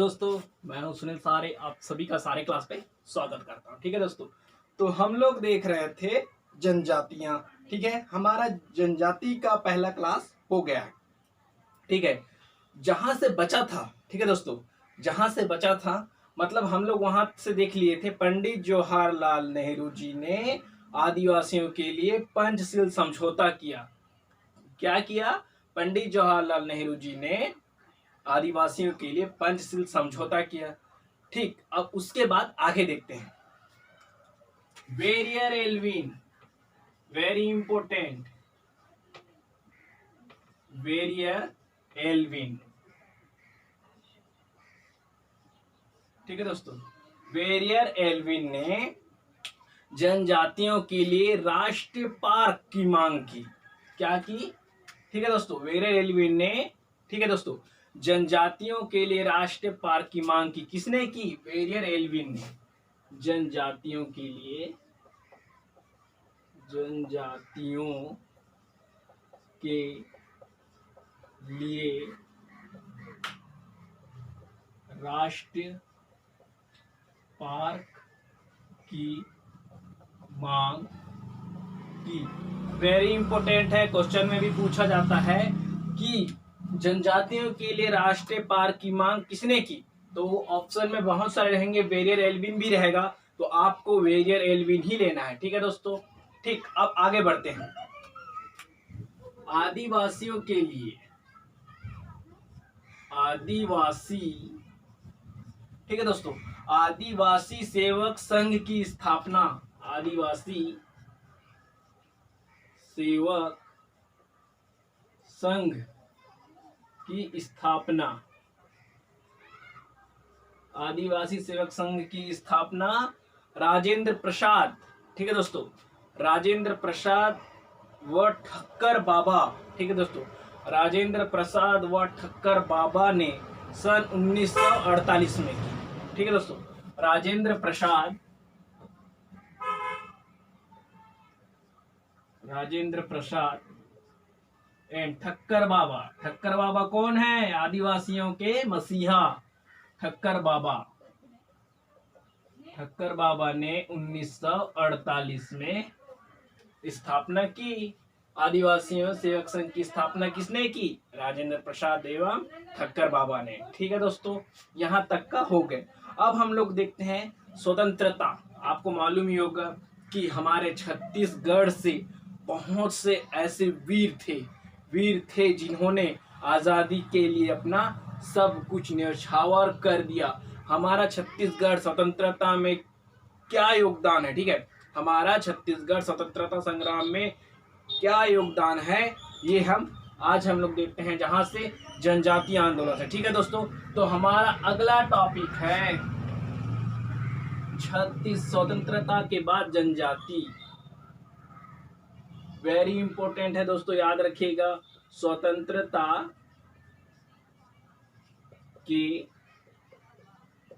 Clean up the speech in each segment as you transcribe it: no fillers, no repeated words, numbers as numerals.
दोस्तों, मैं हूं सुनील सारे। आप सभी का सारे क्लास पे स्वागत करता हूं। ठीक है दोस्तों, तो हम लोग देख रहे थे जनजातियां। ठीक है, हमारा जनजाति का पहला क्लास हो गया है। ठीक है, जहां से बचा था, ठीक है दोस्तों, जहां से बचा था मतलब हम लोग वहां से देख लिए थे। पंडित जवाहरलाल नेहरू जी ने आदिवासियों के लिए पंचशील समझौता किया। क्या किया? पंडित जवाहरलाल नेहरू जी ने आदिवासियों के लिए पंचशील समझौता किया। ठीक, अब उसके बाद आगे देखते हैं। Verrier Elwin, very important, Verrier Elwin. ठीक है दोस्तों, वेरियर एल्विन ने जनजातियों के लिए राष्ट्रीय पार्क की मांग की। क्या की? ठीक है दोस्तों, वेरियर एल्विन ने, ठीक है दोस्तों, जनजातियों के लिए राष्ट्रीय पार्क की मांग की। किसने की? वेरियर एल्विन ने। जनजातियों के लिए, जनजातियों के लिए राष्ट्रीय पार्क की मांग की। वेरी इंपोर्टेंट है, क्वेश्चन में भी पूछा जाता है कि जनजातियों के लिए राष्ट्रीय पार्क की मांग किसने की। तो ऑप्शन में बहुत सारे रहेंगे, वेरियर एल्विन भी रहेगा, तो आपको वेरियर एल्विन ही लेना है। ठीक है दोस्तों। ठीक, अब आगे बढ़ते हैं। आदिवासियों के लिए, आदिवासी, ठीक है दोस्तों, आदिवासी सेवक संघ की स्थापना। आदिवासी सेवक संघ की स्थापना, आदिवासी सेवक संघ की स्थापना राजेंद्र प्रसाद, ठीक है दोस्तों, राजेंद्र प्रसाद व ठक्कर बाबा, ठीक है दोस्तों, राजेंद्र प्रसाद व ठक्कर बाबा ने सन 1948 में की। ठीक है दोस्तों, राजेंद्र प्रसाद, राजेंद्र प्रसाद एंड ठक्कर बाबा। ठक्कर बाबा कौन है? आदिवासियों के मसीहा ठक्कर बाबा। ठक्कर बाबा ने 1948 में स्थापना की। आदिवासियों सेवक संघ की स्थापना किसने की? राजेंद्र प्रसाद एवं ठक्कर बाबा ने। ठीक है दोस्तों, यहां तक का हो गए। अब हम लोग देखते हैं स्वतंत्रता। आपको मालूम ही होगा कि हमारे छत्तीसगढ़ से बहुत से ऐसे वीर थे जिन्होंने आजादी के लिए अपना सब कुछ न्यौछावर कर दिया। हमारा छत्तीसगढ़ स्वतंत्रता में क्या योगदान है? ठीक है, हमारा छत्तीसगढ़ स्वतंत्रता संग्राम में क्या योगदान है, ये आज हम लोग देखते हैं, जहां से जनजातीय आंदोलन है। ठीक है दोस्तों, तो हमारा अगला टॉपिक है छत्तीस स्वतंत्रता के बाद जनजाति। वेरी इंपॉर्टेंट है दोस्तों, याद रखिएगा। स्वतंत्रता के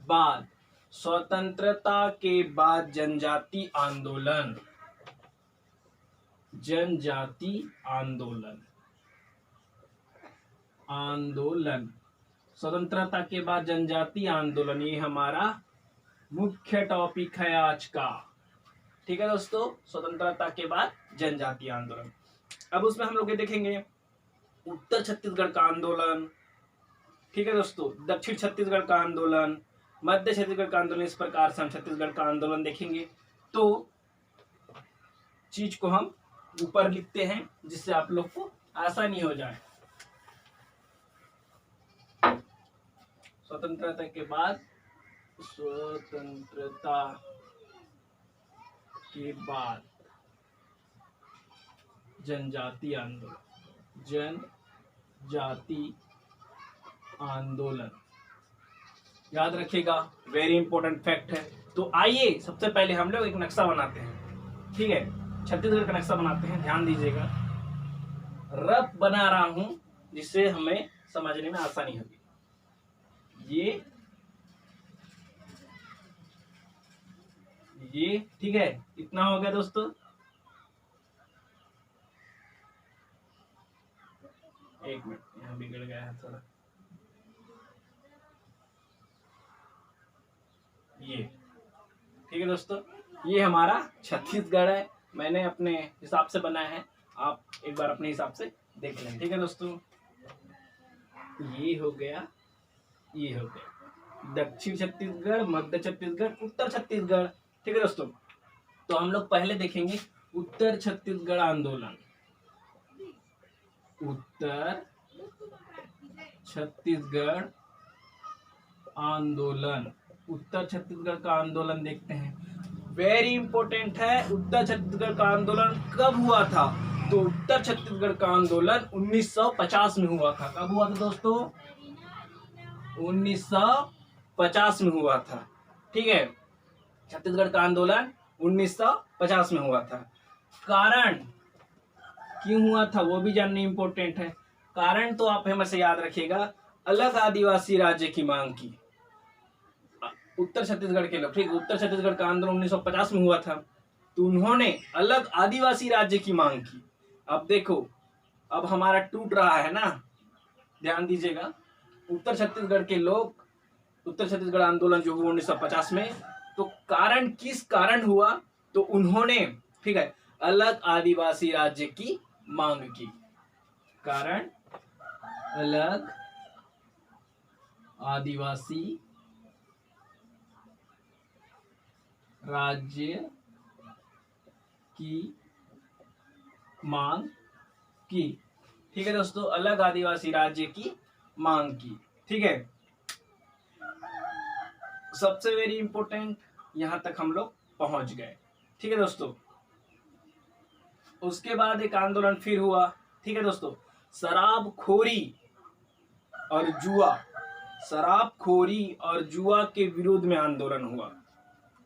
बाद, स्वतंत्रता के बाद जनजाति आंदोलन, जनजाति आंदोलन, आंदोलन, स्वतंत्रता के बाद जनजाति आंदोलन, ये हमारा मुख्य टॉपिक है आज का। ठीक है दोस्तों, स्वतंत्रता के बाद जनजाति आंदोलन। अब उसमें हम लोग ये देखेंगे उत्तर छत्तीसगढ़ का आंदोलन, ठीक है दोस्तों, दक्षिण छत्तीसगढ़ का आंदोलन, मध्य छत्तीसगढ़ का आंदोलन। इस प्रकार से हम छत्तीसगढ़ का आंदोलन देखेंगे। तो चीज को हम ऊपर लिखते हैं जिससे आप लोग को आसानी हो जाए। स्वतंत्रता के बाद, स्वतंत्रता के बाद जनजाति आंदोलन, जनजाति आंदोलन, याद रखिएगा, वेरी इंपॉर्टेंट फैक्ट है। तो आइए सबसे पहले हम लोग एक नक्शा बनाते हैं। ठीक है, छत्तीसगढ़ का नक्शा बनाते हैं, ध्यान दीजिएगा। रफ बना रहा हूं जिससे हमें समझने में आसानी होगी। ये ठीक है, इतना हो गया दोस्तों। एक मिनट, यहाँ बिगड़ गया है थोड़ा। ये। ठीक है दोस्तों, ये हमारा छत्तीसगढ़ है, मैंने अपने हिसाब से बनाया है, आप एक बार अपने हिसाब से देख लें। ठीक है दोस्तों, ये हो गया, ये हो गया दक्षिण छत्तीसगढ़, मध्य छत्तीसगढ़, उत्तर छत्तीसगढ़। ठीक है दोस्तों, तो हम लोग पहले देखेंगे उत्तर छत्तीसगढ़ आंदोलन। उत्तर छत्तीसगढ़ आंदोलन, उत्तर छत्तीसगढ़ का आंदोलन देखते हैं। वेरी इंपॉर्टेंट है, उत्तर छत्तीसगढ़ का आंदोलन कब हुआ था? तो उत्तर छत्तीसगढ़ का आंदोलन 1950 में हुआ था। कब हुआ था दोस्तों? 1950 में हुआ था। ठीक है, छत्तीसगढ़ का आंदोलन 1950 में हुआ था। कारण क्यों हुआ था वो भी जानना इंपॉर्टेंट है। कारण तो आप हमेशा याद रखिएगा, अलग आदिवासी राज्य की मांग की उत्तर छत्तीसगढ़ के लोग। ठीक, उत्तर छत्तीसगढ़ का आंदोलन 1950 में हुआ था, तो उन्होंने अलग आदिवासी राज्य की मांग की। अब देखो, अब हमारा टूट रहा है ना, ध्यान दीजिएगा। उत्तर छत्तीसगढ़ के लोग, उत्तर छत्तीसगढ़ आंदोलन जो हुआ 1950 में, तो कारण किस कारण हुआ? तो उन्होंने, ठीक है, अलग आदिवासी राज्य की मांग की। कारण अलग आदिवासी राज्य की मांग की। ठीक है दोस्तों, अलग आदिवासी राज्य की मांग की। ठीक है, सबसे वेरी इंपॉर्टेंट, यहां तक हम लोग पहुंच गए। ठीक है दोस्तों, उसके बाद एक आंदोलन फिर हुआ। ठीक है दोस्तों, शराबखोरी और जुआ, शराबखोरी और जुआ के विरोध में आंदोलन हुआ।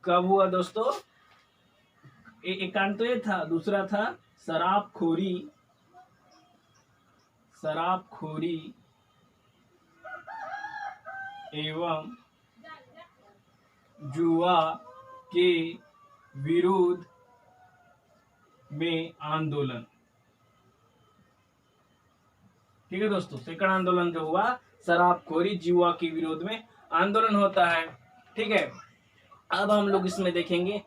कब हुआ दोस्तों? एक कांड तो ये था, दूसरा था शराबखोरी, शराबखोरी एवं जुआ के विरोध में आंदोलन। ठीक है दोस्तों, सेकंड आंदोलन जो हुआ, शराबखोरी जुआ के विरोध में आंदोलन होता है। ठीक है, अब हम लोग इसमें देखेंगे,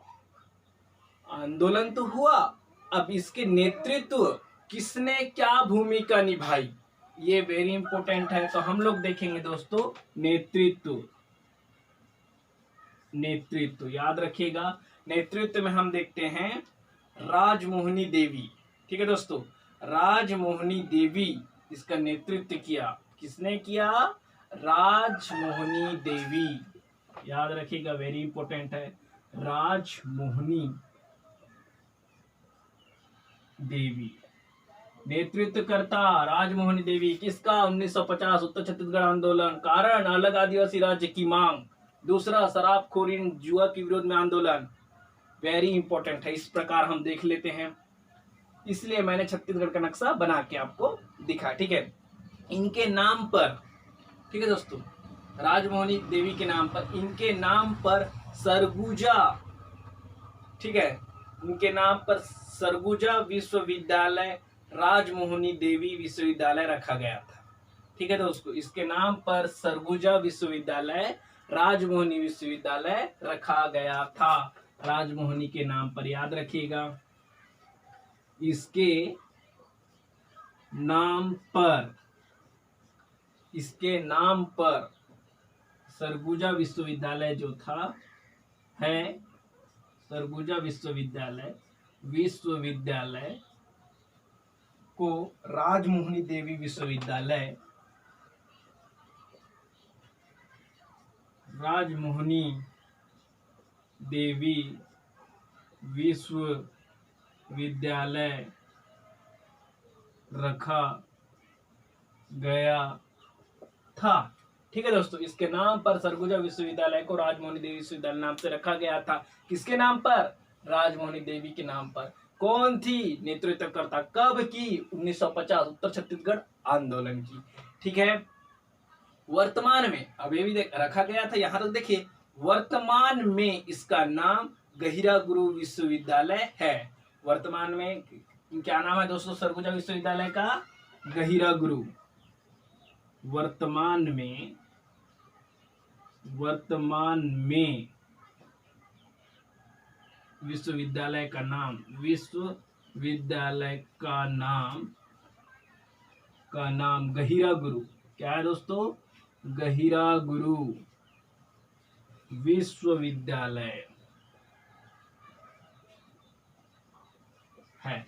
आंदोलन तो हुआ, अब इसके नेतृत्व किसने क्या भूमिका निभाई, ये वेरी इंपॉर्टेंट है। तो हम लोग देखेंगे दोस्तों नेतृत्व, नेतृत्व याद रखिएगा। नेतृत्व में हम देखते हैं राजमोहिनी देवी। ठीक है दोस्तों, राजमोहिनी देवी, इसका नेतृत्व किया। किसने किया? राजमोहिनी देवी, याद रखिएगा, वेरी इंपॉर्टेंट है, राजमोहिनी देवी। नेतृत्व करता राजमोहिनी देवी, किसका? 1950 उत्तर छत्तीसगढ़ आंदोलन। कारण अलग आदिवासी राज्य की मांग। दूसरा शराबखोरी जुआ के विरोध में आंदोलन। वेरी इंपॉर्टेंट है, इस प्रकार हम देख लेते हैं, इसलिए मैंने छत्तीसगढ़ का नक्शा बना के आपको दिखा। ठीक है, इनके नाम पर, ठीक है दोस्तों, राजमोहिनी देवी के नाम पर, इनके नाम पर सरगुजा, ठीक है, इनके नाम पर सरगुजा विश्वविद्यालय, राजमोहिनी देवी विश्वविद्यालय रखा गया था। ठीक है दोस्तों, इसके नाम पर सरगुजा विश्वविद्यालय, राजमोहिनी विश्वविद्यालय रखा गया था। राजमोहिनी के नाम पर, याद रखिएगा, इसके नाम पर, इसके नाम पर सरगुजा विश्वविद्यालय जो था है, सरगुजा विश्वविद्यालय, विश्वविद्यालय को राजमोहिनी देवी विश्वविद्यालय, राजमोहिनी देवी विश्वविद्यालय रखा गया था। ठीक है दोस्तों, इसके नाम पर सरगुजा विश्वविद्यालय को राजमोहिनी देवी विश्वविद्यालय नाम से रखा गया था। किसके नाम पर? राजमोहिनी देवी के नाम पर। कौन थी नेतृत्वकर्ता? कब की? 1950 उत्तर छत्तीसगढ़ आंदोलन की। ठीक है, वर्तमान में, अब ये भी रखा गया था, यहां तक देखिए, वर्तमान में इसका नाम गहिरा गुरु विश्वविद्यालय है। वर्तमान में क्या नाम है दोस्तों सरगुजा विश्वविद्यालय का? गहिरा गुरु। वर्तमान में विश्वविद्यालय का नाम, विश्वविद्यालय का नाम गहिरा गुरु। क्या है दोस्तों? गहिरा गुरु विश्वविद्यालय है।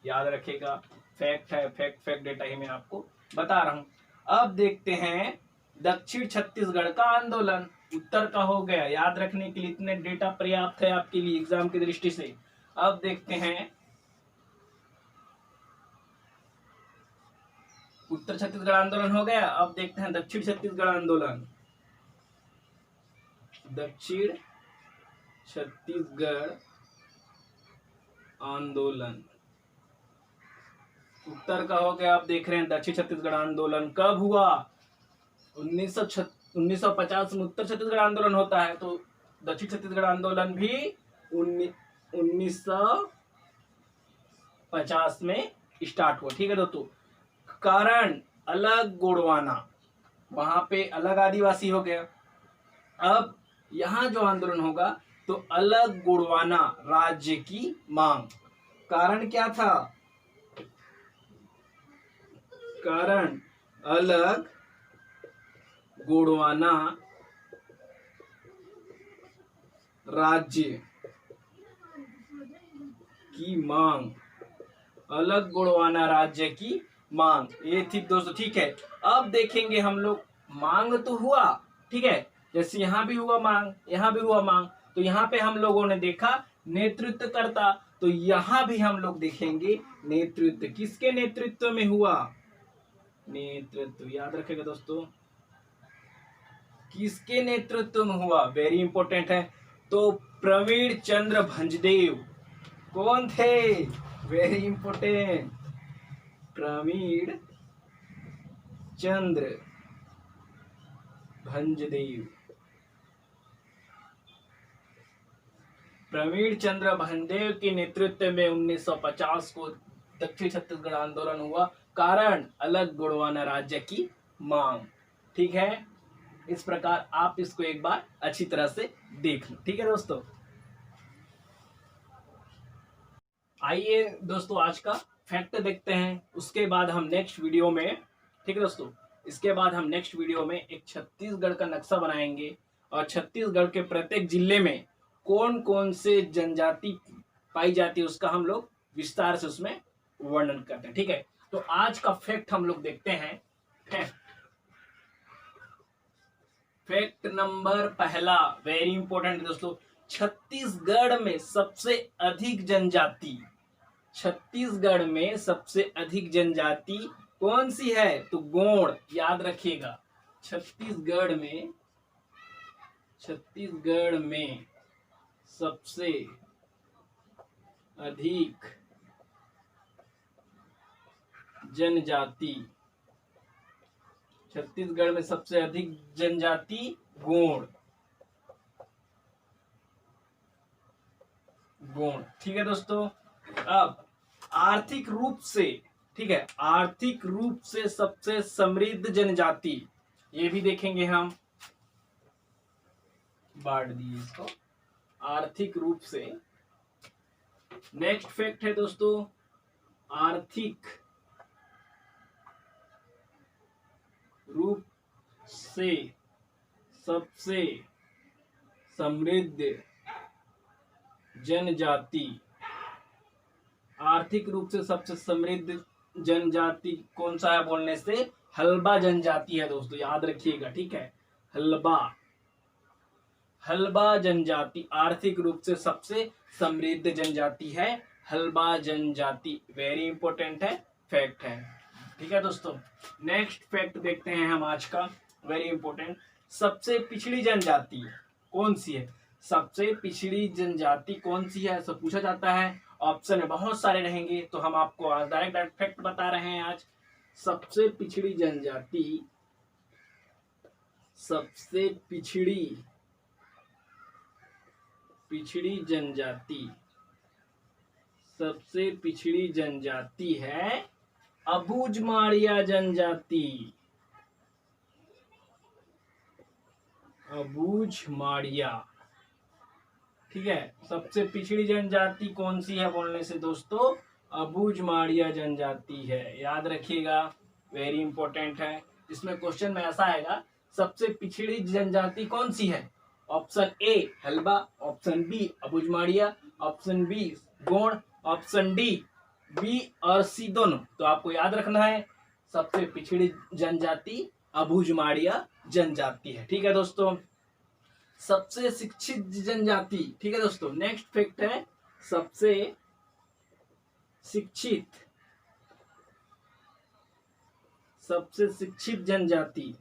याद रखिएगा, फैक्ट है, फैक्ट डेटा ही मैं आपको बता रहा हूं। अब देखते हैं दक्षिण छत्तीसगढ़ का आंदोलन। उत्तर का हो गया, याद रखने के लिए इतने डेटा पर्याप्त है आपके लिए एग्जाम की दृष्टि से। अब देखते हैं उत्तर छत्तीसगढ़ आंदोलन हो गया। अब देखते हैं दक्षिण छत्तीसगढ़ आंदोलन। दक्षिण छत्तीसगढ़ आंदोलन उत्तर का हो गया। आप देख रहे हैं दक्षिण छत्तीसगढ़ आंदोलन कब हुआ? 1950 में उत्तर छत्तीसगढ़ आंदोलन होता है, तो दक्षिण छत्तीसगढ़ आंदोलन भी 1950 में स्टार्ट हुआ। ठीक है दोस्तों। कारण अलग गोंडवाना, वहां पे अलग आदिवासी हो गया। अब यहाँ जो आंदोलन होगा तो अलग गोंडवाना राज्य की मांग। कारण क्या था? कारण अलग गोंडवाना राज्य की मांग, अलग गोंडवाना राज्य की मांग, ये थी दोस्तों। ठीक है। अब देखेंगे हम लोग, मांग तो हुआ, ठीक है, जैसे यहाँ भी हुआ मांग, यहाँ भी हुआ मांग, तो यहाँ पे हम लोगों ने देखा नेतृत्व करता, तो यहाँ भी हम लोग देखेंगे नेतृत्व किसके नेतृत्व में हुआ? नेतृत्व याद रखेगा दोस्तों, किसके नेतृत्व में हुआ? वेरी इंपॉर्टेंट है। तो प्रवीण चंद्र भंजदेव कौन थे? वेरी इंपॉर्टेंट, प्रवीण चंद्र भंजदेव। प्रवीण चंद्र भंजदेव के नेतृत्व में 1950 को दक्षिण छत्तीसगढ़ आंदोलन हुआ। कारण अलग गोंडवाना राज्य की मांग। ठीक है, इस प्रकार आप इसको एक बार अच्छी तरह से देख लो। ठीक है दोस्तों। आइए दोस्तों आज का फैक्ट देखते हैं, उसके बाद हम नेक्स्ट वीडियो में, ठीक है दोस्तों, इसके बाद हम नेक्स्ट वीडियो में एक छत्तीसगढ़ का नक्शा बनाएंगे और छत्तीसगढ़ के प्रत्येक जिले में कौन कौन से जनजाति पाई जाती है उसका हम लोग विस्तार से उसमें वर्णन करते हैं। ठीक है, तो आज का फैक्ट हम लोग देखते हैं। फैक्ट नंबर पहला, वेरी इंपॉर्टेंट दोस्तों, छत्तीसगढ़ में सबसे अधिक जनजाति, छत्तीसगढ़ में सबसे अधिक जनजाति कौन सी है? तो गोंड। याद रखिएगा, छत्तीसगढ़ में सबसे अधिक जनजाति, छत्तीसगढ़ में सबसे अधिक जनजाति गोंड। ठीक है दोस्तों। अब आर्थिक रूप से, ठीक है, आर्थिक रूप से सबसे समृद्ध जनजाति, ये भी देखेंगे हम, बांट दिए इसको, आर्थिक रूप से। नेक्स्ट फैक्ट है दोस्तों, आर्थिक रूप से सबसे समृद्ध जनजाति, आर्थिक रूप से सबसे समृद्ध जनजाति कौन सा है बोलने से? हल्बा जनजाति है दोस्तों, याद रखिएगा। ठीक है, हल्बा जनजाति आर्थिक रूप से सबसे समृद्ध जनजाति है, हल्बा जनजाति। वेरी इंपॉर्टेंट है, फैक्ट है। ठीक है दोस्तों, नेक्स्ट फैक्ट देखते हैं हम आज का, वेरी इंपॉर्टेंट। सबसे पिछड़ी जनजाति कौन सी है? सबसे पिछड़ी जनजाति कौन सी है, सब पूछा जाता है। ऑप्शन में बहुत सारे रहेंगे, तो हम आपको डायरेक्ट फैक्ट बता रहे हैं आज। सबसे पिछड़ी जनजाति, सबसे पिछड़ी जनजाति, सबसे पिछड़ी जनजाति है अबूझमाड़िया जनजाति। अबूझमाड़िया, ठीक है। सबसे पिछड़ी जनजाति कौन सी है बोलने से दोस्तों, अबूझमाड़िया जनजाति है, याद रखिएगा, वेरी इंपॉर्टेंट है। इसमें क्वेश्चन में ऐसा आएगा, सबसे पिछड़ी जनजाति कौन सी है? Option A Halba, option B Abujhmadiya, option B Gond, option D B और सी दोनों। तो आपको याद रखना है सबसे पिछड़ी जनजाति अबूझमाड़िया जनजाति है। ठीक है दोस्तों। सबसे शिक्षित जनजाति, ठीक है दोस्तों, नेक्स्ट फैक्ट है सबसे शिक्षित जनजाति।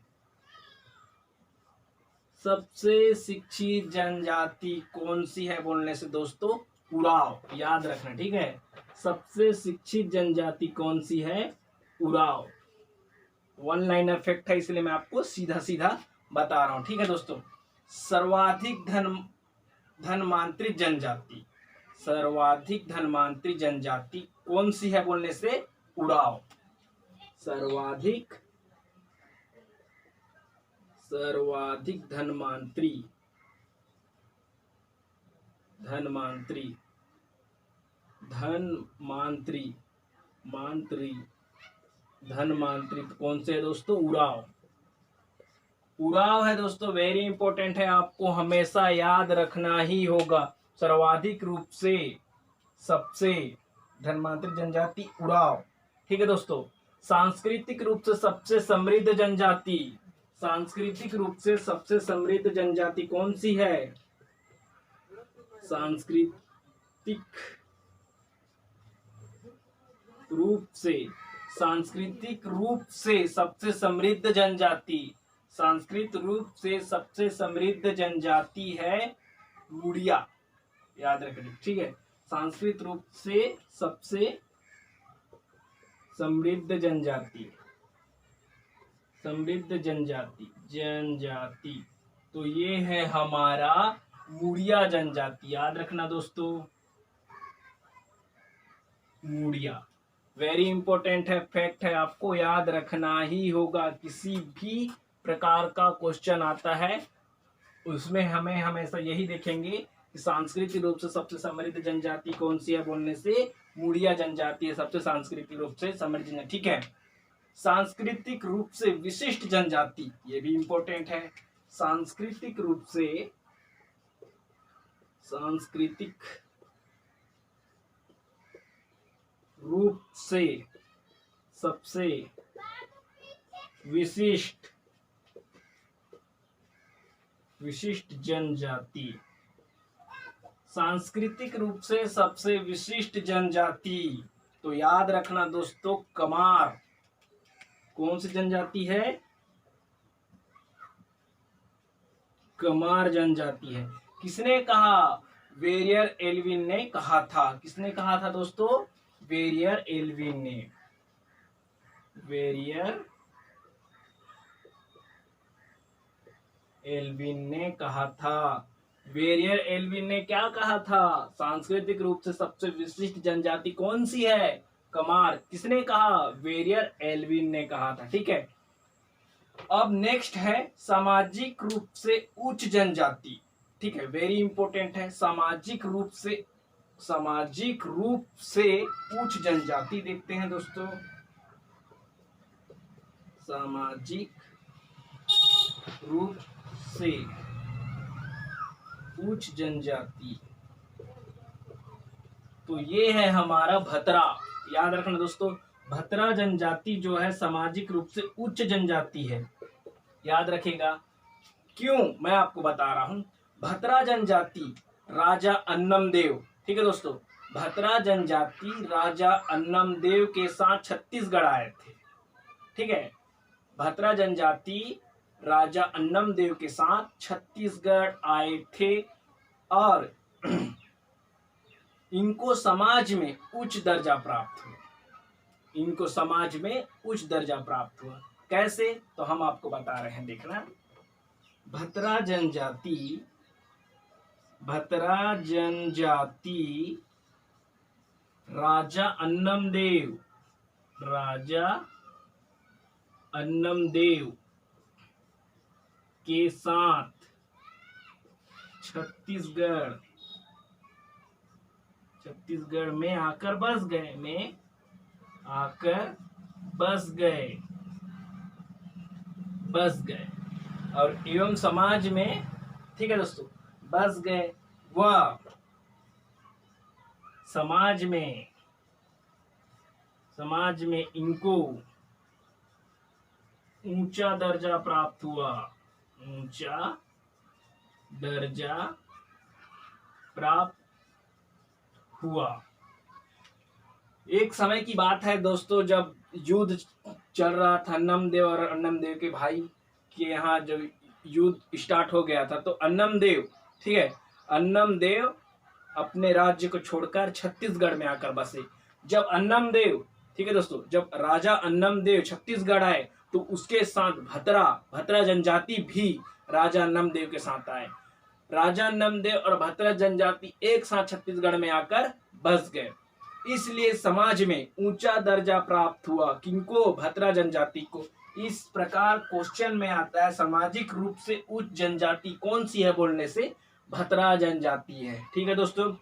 सबसे शिक्षित जनजाति कौन सी है बोलने से दोस्तों, उराव, याद रखना। ठीक है, सबसे शिक्षित जनजाति कौन सी है, उराव। वन लाइनर फैक्ट है इसलिए मैं आपको सीधा सीधा बता रहा हूं। ठीक है दोस्तों। सर्वाधिक धनमांत्रित जनजाति, सर्वाधिक धनमांत्रित जनजाति कौन सी है बोलने से, उराव। सर्वाधिक धनमांत्री कौन से है दोस्तों, उराव। उराव है दोस्तों, वेरी इंपॉर्टेंट है, आपको हमेशा याद रखना ही होगा। सर्वाधिक रूप से सबसे धनमांत्रित जनजाति उराव। ठीक है दोस्तों। सांस्कृतिक रूप से सबसे समृद्ध जनजाति, सांस्कृतिक रूप से सबसे समृद्ध जनजाति कौन सी है, सांस्कृतिक रूप से सबसे समृद्ध जनजाति, सांस्कृतिक रूप से सबसे समृद्ध जनजाति है मुड़िया, याद रखना। ठीक है, सांस्कृतिक रूप से सबसे समृद्ध जनजाति, तो ये है हमारा मुड़िया जनजाति, याद रखना दोस्तों, मुड़िया। वेरी इंपॉर्टेंट है, फैक्ट है, आपको याद रखना ही होगा। किसी भी प्रकार का क्वेश्चन आता है उसमें हमें हमेशा यही देखेंगे कि सांस्कृतिक रूप से सबसे समृद्ध जनजाति कौन सी है बोलने से मुड़िया जनजाति है सबसे सांस्कृतिक रूप से समृद्ध जनजाति। ठीक है। सांस्कृतिक रूप से विशिष्ट जनजाति, ये भी इंपॉर्टेंट है। सांस्कृतिक रूप से सबसे विशिष्ट जनजाति, सांस्कृतिक रूप से सबसे विशिष्ट जनजाति, तो याद रखना दोस्तों, कमार। कौन सी जनजाति है, कमार जनजाति है। किसने कहा, वेरियर एल्विन ने कहा था। किसने कहा था दोस्तों, वेरियर एल्विन ने। वेरियर एल्विन ने कहा था। वेरियर एल्विन ने क्या कहा था, सांस्कृतिक रूप से सबसे विशिष्ट जनजाति कौन सी है, कमार। किसने कहा, वेरियर एल्विन ने कहा था। ठीक है। अब नेक्स्ट है सामाजिक रूप से उच्च जनजाति। ठीक है, वेरी इंपॉर्टेंट है, सामाजिक रूप से उच्च जनजाति देखते हैं दोस्तों। सामाजिक रूप से उच्च जनजाति, तो ये है हमारा भतरा, याद रखना दोस्तों। भतरा जनजाति जो है सामाजिक रूप से उच्च जनजाति है, याद रखेगा। क्यों, मैं आपको बता रहा हूं। भतरा जनजाति राजा अन्नमदेव, ठीक है दोस्तों, भतरा जनजाति राजा अन्नमदेव के साथ छत्तीसगढ़ आए थे। ठीक है, भतरा जनजाति राजा अन्नमदेव के साथ छत्तीसगढ़ आए थे और इनको समाज में उच्च दर्जा प्राप्त हुआ। इनको समाज में उच्च दर्जा प्राप्त हुआ। कैसे, तो हम आपको बता रहे हैं, देखना। भतरा जनजाति राजा अन्नमदेव के साथ छत्तीसगढ़ छत्तीसगढ़ में आकर बस गए, में आकर बस गए, बस गए। और एवं समाज में, ठीक है दोस्तों, बस गए वह समाज में, समाज में इनको ऊंचा दर्जा प्राप्त हुआ, ऊंचा दर्जा प्राप्त हुआ। एक समय की बात है दोस्तों, जब युद्ध चल रहा था अन्नमदेव और अन्नमदेव के भाई के यहाँ, जब युद्ध स्टार्ट हो गया था तो अन्नमदेव, ठीक है, अन्नमदेव अपने राज्य को छोड़कर छत्तीसगढ़ में आकर बसे। जब अन्नमदेव, ठीक है दोस्तों, जब राजा अन्नमदेव छत्तीसगढ़ आए तो उसके साथ भतरा जनजाति भी राजा अन्नमदेव के साथ आए। राजा अन्नमदेव और भतरा जनजाति एक साथ छत्तीसगढ़ में आकर बस गए, इसलिए समाज में ऊंचा दर्जा प्राप्त हुआ। किनको? भतरा जनजाति को। इस प्रकार क्वेश्चन में आता है सामाजिक रूप से उच्च जनजाति कौन सी है? बोलने से भतरा जनजाति है। ठीक है दोस्तों,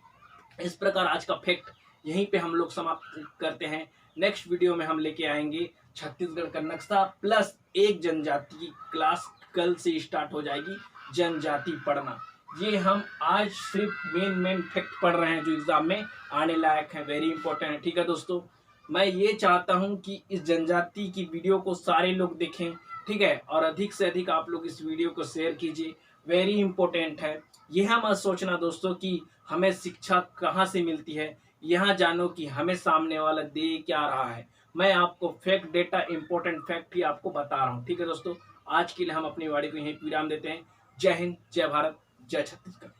इस प्रकार आज का फैक्ट यहीं पे हम लोग समाप्त करते हैं। नेक्स्ट वीडियो में हम लेके आएंगे छत्तीसगढ़ का नक्शा प्लस एक जनजाति की क्लास कल से स्टार्ट हो जाएगी, जनजाति पढ़ना। ये हम आज सिर्फ मेन फैक्ट पढ़ रहे हैं जो एग्जाम में आने लायक है, वेरी इंपॉर्टेंट है। ठीक है दोस्तों, मैं ये चाहता हूं कि इस जनजाति की वीडियो को सारे लोग देखें, ठीक है, और अधिक से अधिक आप लोग इस वीडियो को शेयर कीजिए, वेरी इंपॉर्टेंट है। यह मत सोचना दोस्तों कि हमें शिक्षा कहाँ से मिलती है, यहाँ जानो कि हमें सामने वाला दे क्या रहा है। मैं आपको फैक्ट, डेटा, इंपॉर्टेंट फैक्ट ही आपको बता रहा हूँ। ठीक है दोस्तों, आज के लिए हम अपनी वाणी को यहीं विराम देते हैं। जय हिंद, जय भारत, जय छत्तीसगढ़।